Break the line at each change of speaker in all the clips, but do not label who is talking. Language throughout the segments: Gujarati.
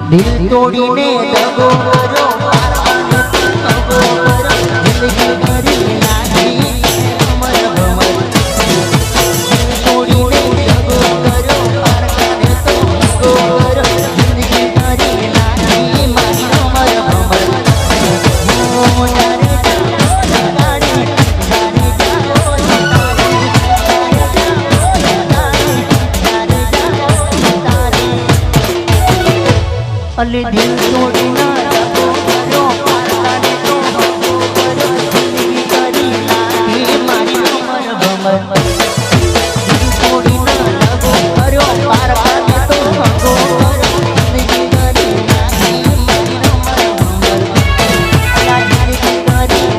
દિલ તોડીને દગો કરો જિંદગી કરી નાખી અમર ભમર દિલ તોડીને દગો કરો તો દગો કરો જિંદગી કરી નાખી મારી અમર ભમર અલી દિલ તોડી ના દગો કરો પારકાને તો દગો કરો જિંદગી કરી નાખી મારી અમર ભમર દિલ તોડી ના દગો કરો પારકાને તો દગો કરો જિંદગી કરી નાખી મારી અમર ભમર અલા જિંદગી કરી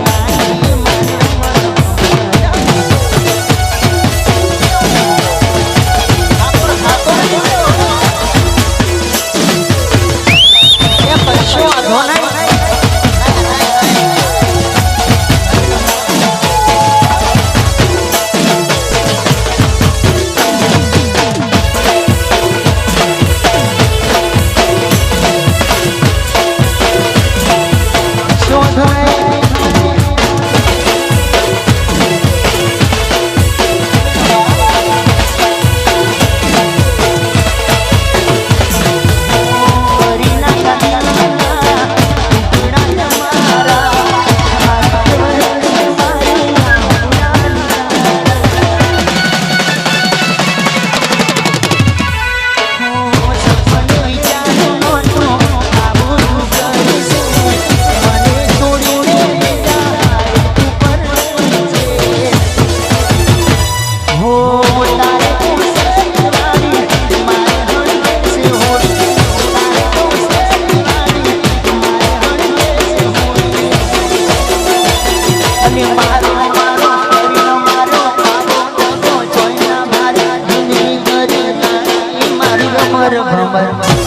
નાખી મારી અમર ભમર